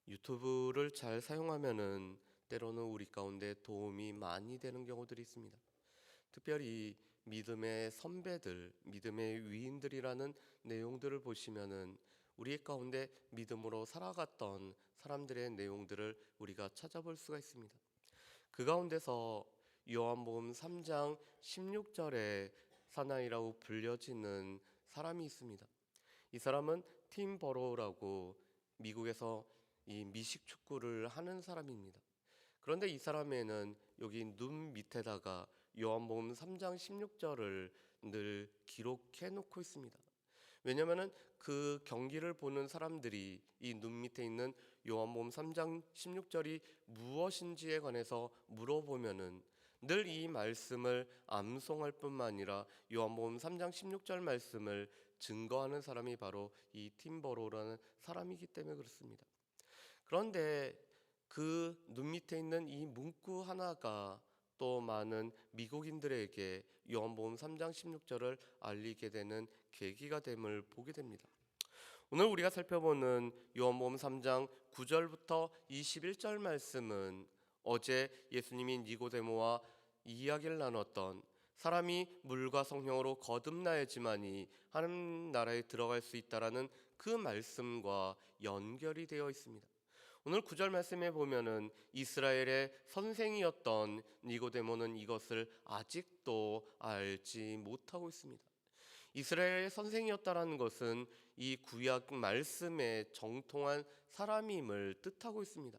유튜브를 잘 사용하면은 때로는 우리 가운데 도움이 많이 되는 경우들이 있습니다. 특별히 믿음의 선배들, 믿음의 위인들이라는 내용들을 보시면은 우리 가운데 믿음으로 살아갔던 사람들의 내용들을 우리가 찾아볼 수가 있습니다. 그 가운데서 요한복음 3장 16절에 사나이라고 불려지는 사람이 있습니다. 이 사람은 팀 버로우라고 미국에서 이 미식 축구를 하는 사람입니다. 그런데 이 사람에는 여기 눈 밑에다가 요한복음 3장 16절을 늘 기록해 놓고 있습니다. 왜냐하면 그 경기를 보는 사람들이 이 눈 밑에 있는 요한복음 3장 16절이 무엇인지에 관해서 물어보면은 늘 이 말씀을 암송할 뿐만 아니라 요한복음 3장 16절 말씀을 증거하는 사람이 바로 이 팀버로라는 사람이기 때문에 그렇습니다. 그런데 그 눈 밑에 있는 이 문구 하나가 또 많은 미국인들에게 요한복음 3장 16절을 알리게 되는 계기가 됨을 보게 됩니다. 오늘 우리가 살펴보는 요한복음 3장 9절부터 21절 말씀은 어제 예수님이 니고데모와 이야기를 나눴던 사람이 물과 성령으로 거듭나야지만이 하나님 나라에 들어갈 수 있다라는 그 말씀과 연결이 되어 있습니다. 오늘 9절 말씀에 보면은 이스라엘의 선생이었던 니고데모는 이것을 아직도 알지 못하고 있습니다. 이스라엘의 선생이었다라는 것은 이 구약 말씀에 정통한 사람임을 뜻하고 있습니다.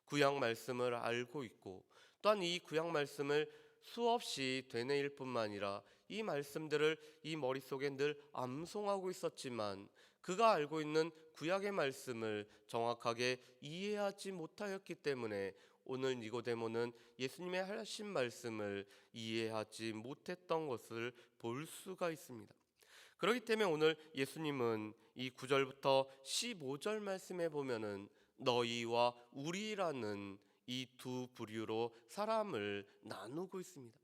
구약 말씀을 알고 있고 또한 이 구약 말씀을 수없이 되뇌일 뿐만 아니라 이 말씀들을 이 머릿속에 늘 암송하고 있었지만 그가 알고 있는 구약의 말씀을 정확하게 이해하지 못하였기 때문에 오늘 니고데모는 예수님의 하신 말씀을 이해하지 못했던 것을 볼 수가 있습니다. 그렇기 때문에 오늘 예수님은 이 9절부터 15절 말씀에 보면은 너희와 우리라는 이 두 부류로 사람을 나누고 있습니다.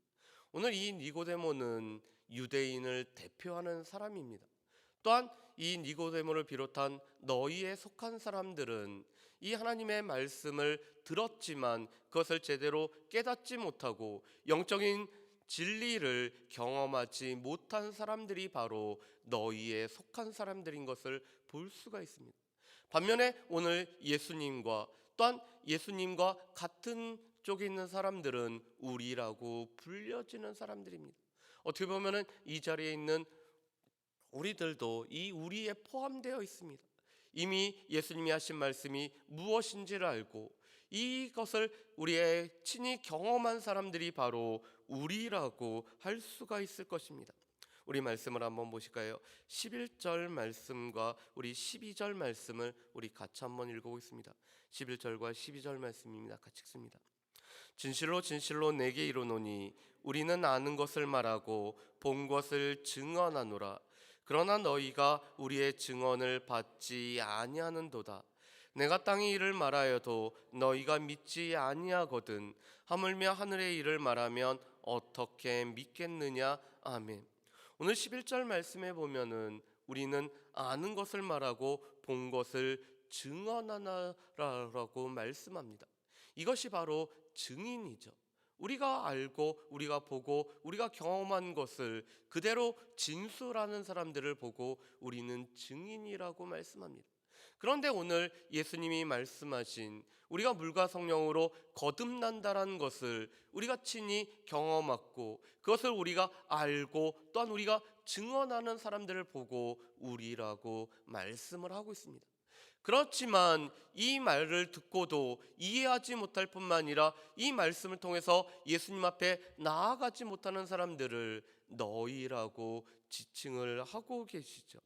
오늘 이 니고데모는 유대인을 대표하는 사람입니다. 또한 이 니고데모를 비롯한 너희에 속한 사람들은 이 하나님의 말씀을 들었지만 그것을 제대로 깨닫지 못하고 영적인 진리를 경험하지 못한 사람들이 바로 너희에 속한 사람들인 것을 볼 수가 있습니다. 반면에 오늘 예수님과 또한 예수님과 같은 쪽에 있는 사람들은 우리라고 불려지는 사람들입니다. 어떻게 보면은 이 자리에 있는 우리들도 이 우리에 포함되어 있습니다. 이미 예수님이 하신 말씀이 무엇인지를 알고 이것을 우리의 친히 경험한 사람들이 바로 우리라고 할 수가 있을 것입니다. 우리 말씀을 한번 보실까요? 11절 말씀과 우리 12절 말씀을 우리 같이 한번 읽어보겠습니다. 11절과 12절 말씀입니다. 같이 읽습니다. 진실로 진실로 내게 이르노니 우리는 아는 것을 말하고 본 것을 증언하노라. 그러나 너희가 우리의 증언을 받지 아니하는도다. 내가 땅의 일을 말하여도 너희가 믿지 아니하거든. 하물며 하늘의 일을 말하면 어떻게 믿겠느냐. 아멘. 오늘 11절 말씀에 보면은 우리는 아는 것을 말하고 본 것을 증언하나라고 말씀합니다. 이것이 바로 증인이죠. 우리가 알고 우리가 보고 우리가 경험한 것을 그대로 진술하는 사람들을 보고 우리는 증인이라고 말씀합니다. 그런데 오늘 예수님이 말씀하신 우리가 물과 성령으로 거듭난다라는 것을 우리가 친히 경험하고 그것을 우리가 알고 또한 우리가 증언하는 사람들을 보고 우리라고 말씀을 하고 있습니다. 그렇지만 이 말을 듣고도 이해하지 못할 뿐만 아니라 이 말씀을 통해서 예수님 앞에 나아가지 못하는 사람들을 너희라고 지칭을 하고 계시죠.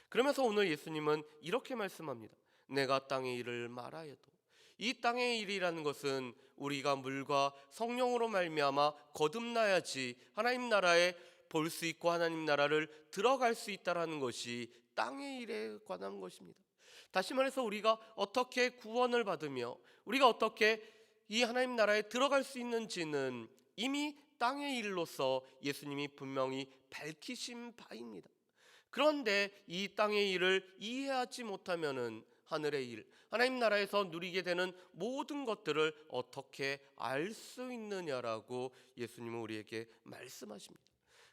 그러면서 오늘 예수님은 이렇게 말씀합니다. 내가 땅의 일을 말하여도. 이 땅의 일이라는 것은 우리가 물과 성령으로 말미암아 거듭나야지 하나님 나라에 볼 수 있고 하나님 나라를 들어갈 수 있다라는 것이 땅의 일에 관한 것입니다. 다시 말해서 우리가 어떻게 구원을 받으며 우리가 어떻게 이 하나님 나라에 들어갈 수 있는지는 이미 땅의 일로서 예수님이 분명히 밝히신 바입니다. 그런데 이 땅의 일을 이해하지 못하면은 하늘의 일, 하나님 나라에서 누리게 되는 모든 것들을 어떻게 알 수 있느냐라고 예수님은 우리에게 말씀하십니다.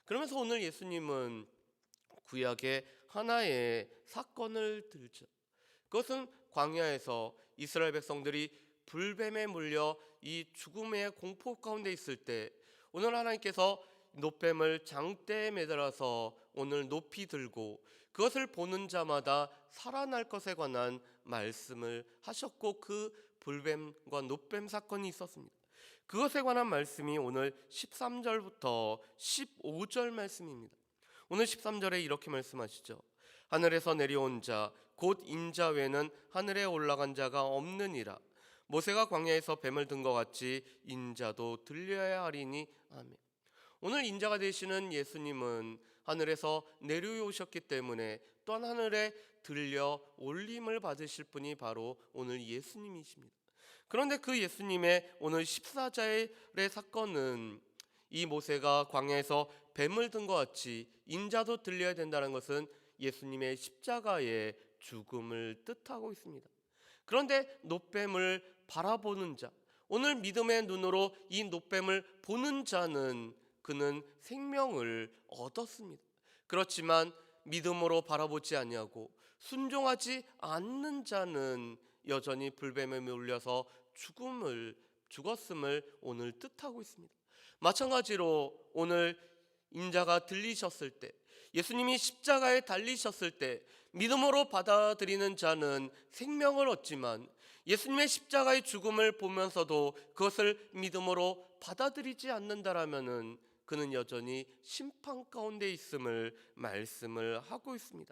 그러면서 오늘 예수님은 구약의 하나의 사건을 들죠. 그것은 광야에서 이스라엘 백성들이 불뱀에 물려 이 죽음의 공포 가운데 있을 때 오늘 하나님께서 놋뱀을 장대에 매달아서 오늘 높이 들고 그것을 보는 자마다 살아날 것에 관한 말씀을 하셨고, 그 불뱀과 놋뱀 사건이 있었습니다. 그것에 관한 말씀이 오늘 13절부터 15절 말씀입니다. 오늘 13절에 이렇게 말씀하시죠. 하늘에서 내려온 자 곧 인자 외에는 하늘에 올라간 자가 없느니라. 모세가 광야에서 뱀을 든 것 같이 인자도 들려야 하리니. 아멘. 오늘 인자가 되시는 예수님은 하늘에서 내려오셨기 때문에 또한 하늘에 들려 올림을 받으실 분이 바로 오늘 예수님이십니다. 그런데 그 예수님의 오늘 14절의 사건은 이 모세가 광야에서 뱀을 든 것 같이 인자도 들려야 된다는 것은 예수님의 십자가의 죽음을 뜻하고 있습니다. 그런데 놋뱀을 바라보는 자, 오늘 믿음의 눈으로 이 놋뱀을 보는 자는 그는 생명을 얻었습니다. 그렇지만 믿음으로 바라보지 아니하고 순종하지 않는 자는 여전히 불뱀에 물려서 죽었음을 오늘 뜻하고 있습니다. 마찬가지로 오늘 인자가 들리셨을 때, 예수님이 십자가에 달리셨을 때 믿음으로 받아들이는 자는 생명을 얻지만, 예수님의 십자가의 죽음을 보면서도 그것을 믿음으로 받아들이지 않는다라면은 그는 여전히 심판 가운데 있음을 말씀을 하고 있습니다.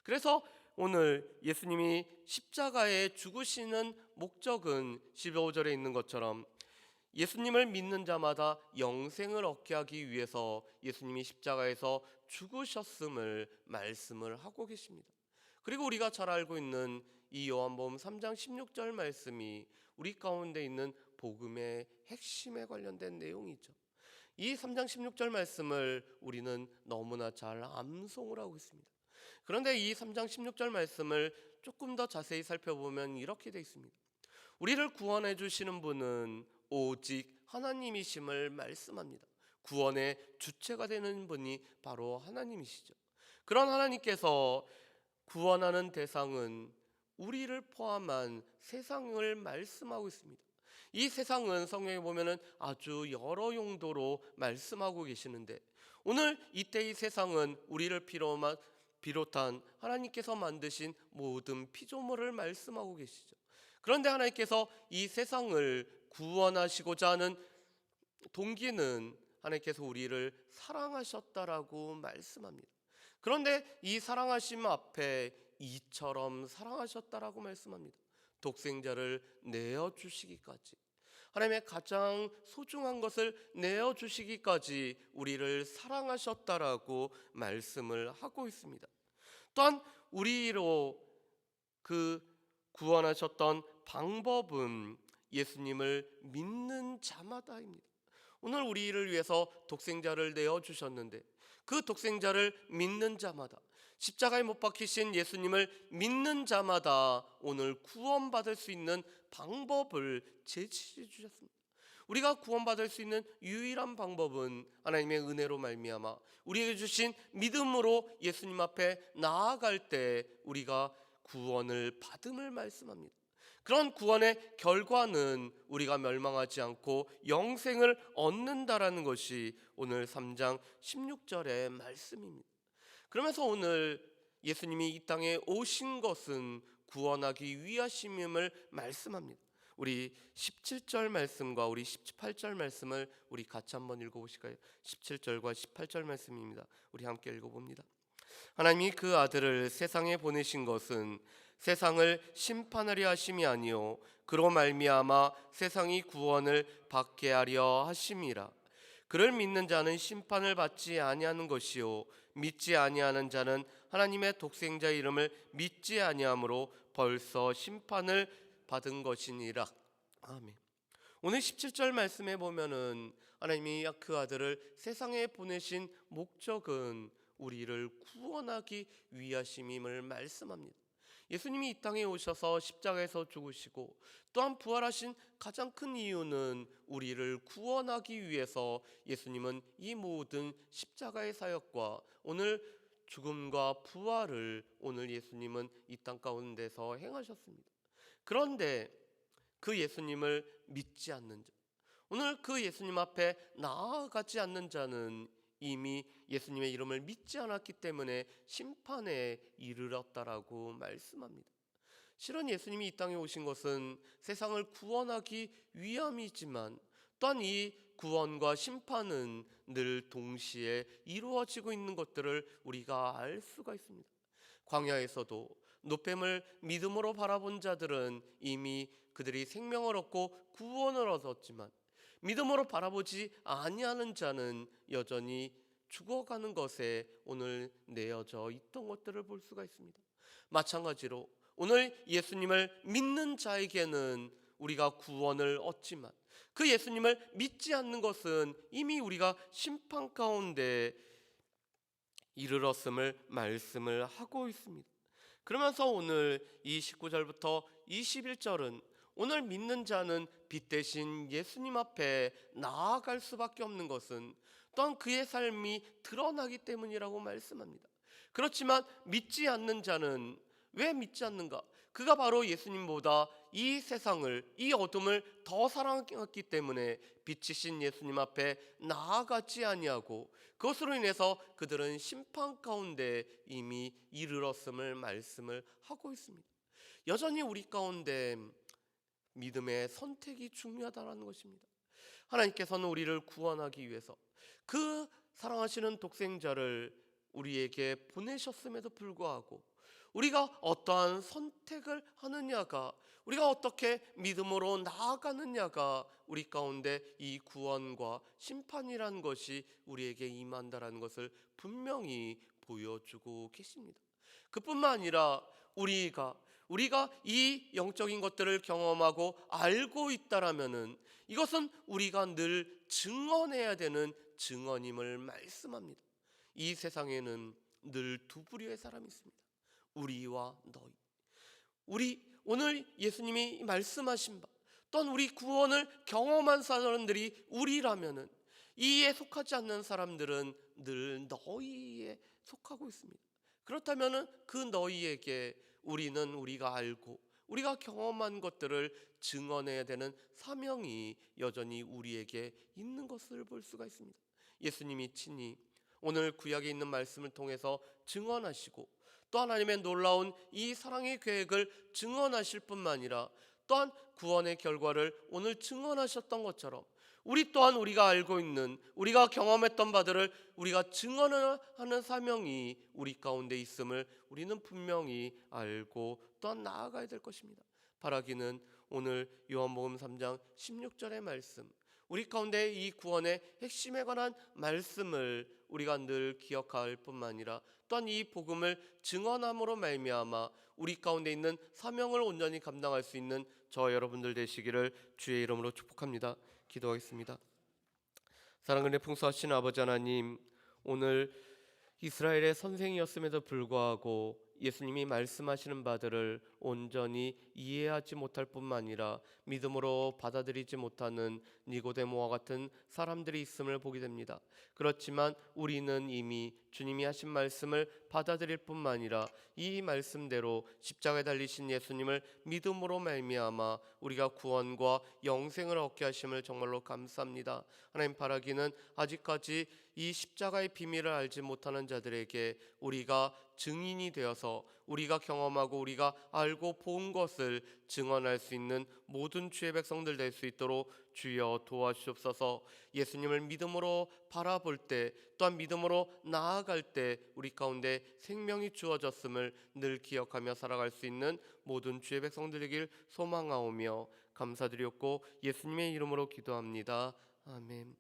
그래서 오늘 예수님이 십자가에 죽으시는 목적은 15절에 있는 것처럼 예수님을 믿는 자마다 영생을 얻게 하기 위해서 예수님이 십자가에서 죽으셨음을 말씀을 하고 계십니다. 그리고 우리가 잘 알고 있는 이 요한복음 3장 16절 말씀이 우리 가운데 있는 복음의 핵심에 관련된 내용이죠. 이 3장 16절 말씀을 우리는 너무나 잘 암송을 하고 있습니다. 그런데 이 3장 16절 말씀을 조금 더 자세히 살펴보면 이렇게 되어 있습니다. 우리를 구원해 주시는 분은 오직 하나님이심을 말씀합니다. 구원의 주체가 되는 분이 바로 하나님이시죠. 그런 하나님께서 구원하는 대상은 우리를 포함한 세상을 말씀하고 있습니다. 이 세상은 성경에 보면은 아주 여러 용도로 말씀하고 계시는데, 오늘 이때 이 세상은 우리를 비롯한 하나님께서 만드신 모든 피조물을 말씀하고 계시죠. 그런데 하나님께서 이 세상을 구원하시고자 하는 동기는 하나님께서 우리를 사랑하셨다라고 말씀합니다. 그런데 이 사랑하심 앞에 이처럼 사랑하셨다라고 말씀합니다. 독생자를 내어주시기까지, 하나님의 가장 소중한 것을 내어주시기까지 우리를 사랑하셨다라고 말씀을 하고 있습니다. 또한 우리로 그 구원하셨던 방법은 예수님을 믿는 자마다입니다. 오늘 우리를 위해서 독생자를 내어주셨는데 그 독생자를 믿는 자마다, 십자가에 못 박히신 예수님을 믿는 자마다 오늘 구원받을 수 있는 방법을 제시해 주셨습니다. 우리가 구원받을 수 있는 유일한 방법은 하나님의 은혜로 말미암아 우리에게 주신 믿음으로 예수님 앞에 나아갈 때 우리가 구원을 받음을 말씀합니다. 그런 구원의 결과는 우리가 멸망하지 않고 영생을 얻는다라는 것이 오늘 3장 16절의 말씀입니다. 그러면서 오늘 예수님이 이 땅에 오신 것은 구원하기 위하심임을 말씀합니다. 우리 17절 말씀과 우리 18절 말씀을 우리 같이 한번 읽어보실까요? 17절과 18절 말씀입니다. 우리 함께 읽어봅니다. 하나님이 그 아들을 세상에 보내신 것은 세상을 심판하려 하심이 아니요 그로 말미암아 세상이 구원을 받게 하려 하심이라. 그를 믿는 자는 심판을 받지 아니하는 것이요 믿지 아니하는 자는 하나님의 독생자 이름을 믿지 아니하므로 벌써 심판을 받은 것이니라. 아멘. 오늘 17절 말씀에 보면은 하나님이 그 아들을 세상에 보내신 목적은 우리를 구원하기 위하심임을 말씀합니다. 예수님이 이 땅에 오셔서 십자가에서 죽으시고 또한 부활하신 가장 큰 이유는 우리를 구원하기 위해서 예수님은 이 모든 십자가의 사역과 오늘 죽음과 부활을 오늘 예수님은 이 땅 가운데서 행하셨습니다. 그런데 그 예수님을 믿지 않는 자, 오늘 그 예수님 앞에 나아가지 않는 자는 이미 예수님의 이름을 믿지 않았기 때문에 심판에 이르렀다라고 말씀합니다. 실은 예수님이 이 땅에 오신 것은 세상을 구원하기 위함이지만 또한 이 구원과 심판은 늘 동시에 이루어지고 있는 것들을 우리가 알 수가 있습니다. 광야에서도 노뱀을 믿음으로 바라본 자들은 이미 그들이 생명을 얻고 구원을 얻었지만 믿음으로 바라보지 아니하는 자는 여전히 죽어가는 것에 오늘 내어져 있던 것들을 볼 수가 있습니다. 마찬가지로 오늘 예수님을 믿는 자에게는 우리가 구원을 얻지만 그 예수님을 믿지 않는 것은 이미 우리가 심판 가운데 이르렀음을 말씀을 하고 있습니다. 그러면서 오늘 이 19절부터 21절은 오늘 믿는 자는 빛 대신 예수님 앞에 나아갈 수밖에 없는 것은 또한 그의 삶이 드러나기 때문이라고 말씀합니다. 그렇지만 믿지 않는 자는 왜 믿지 않는가? 그가 바로 예수님보다 이 세상을, 이 어둠을 더 사랑했기 때문에 빛이신 예수님 앞에 나아가지 아니하고 그것으로 인해서 그들은 심판 가운데 이미 이르렀음을 말씀을 하고 있습니다. 여전히 우리 가운데 믿음의 선택이 중요하다는 것입니다. 하나님께서는 우리를 구원하기 위해서 그 사랑하시는 독생자를 우리에게 보내셨음에도 불구하고 우리가 어떠한 선택을 하느냐가, 우리가 어떻게 믿음으로 나아가느냐가 우리 가운데 이 구원과 심판이라는 것이 우리에게 임한다라는 것을 분명히 보여주고 계십니다. 그뿐만 아니라 우리가 이 영적인 것들을 경험하고 알고 있다라면은 이것은 우리가 늘 증언해야 되는 증언임을 말씀합니다. 이 세상에는 늘 두 부류의 사람이 있습니다. 우리와 너희. 우리 오늘 예수님이 말씀하신 바 또한 우리 구원을 경험한 사람들이 우리라면은 이에 속하지 않는 사람들은 늘 너희에 속하고 있습니다. 그렇다면은 그 너희에게 우리는 우리가 알고 우리가 경험한 것들을 증언해야 되는 사명이 여전히 우리에게 있는 것을 볼 수가 있습니다. 예수님이 친히 오늘 구약에 있는 말씀을 통해서 증언하시고 또 하나님의 놀라운 이 사랑의 계획을 증언하실 뿐만 아니라 또한 구원의 결과를 오늘 증언하셨던 것처럼 우리 또한 우리가 알고 있는 우리가 경험했던 바들을 우리가 증언하는 사명이 우리 가운데 있음을 우리는 분명히 알고 또한 나아가야 될 것입니다. 바라기는 오늘 요한복음 3장 16절의 말씀, 우리 가운데 이 구원의 핵심에 관한 말씀을 우리가 늘 기억할 뿐만 아니라 또한 이 복음을 증언함으로 말미암아 우리 가운데 있는 사명을 온전히 감당할 수 있는 저 여러분들 되시기를 주의 이름으로 축복합니다. 기도하겠습니다. 사랑은혜 풍성하신 아버지 하나님, 오늘 이스라엘의 선생이었음에도 불구하고 예수님이 말씀하시는 바들을 온전히 이해하지 못할 뿐만 아니라 믿음으로 받아들이지 못하는 니고데모와 같은 사람들이 있음을 보게 됩니다. 그렇지만 우리는 이미 주님이 하신 말씀을 받아들일 뿐만 아니라 이 말씀대로 십자가에 달리신 예수님을 믿음으로 말미암아 우리가 구원과 영생을 얻게 하심을 정말로 감사합니다. 하나님, 바라기는 아직까지 이 십자가의 비밀을 알지 못하는 자들에게 우리가 증인이 되어서 우리가 경험하고 우리가 알고 본 것을 증언할 수 있는 모든 주의 백성들 될 수 있도록 주여 도와주옵소서. 예수님을 믿음으로 바라볼 때 또한 믿음으로 나아갈 때 우리 가운데 생명이 주어졌음을 늘 기억하며 살아갈 수 있는 모든 주의 백성들이길 소망하오며 감사드렸고 예수님의 이름으로 기도합니다. 아멘.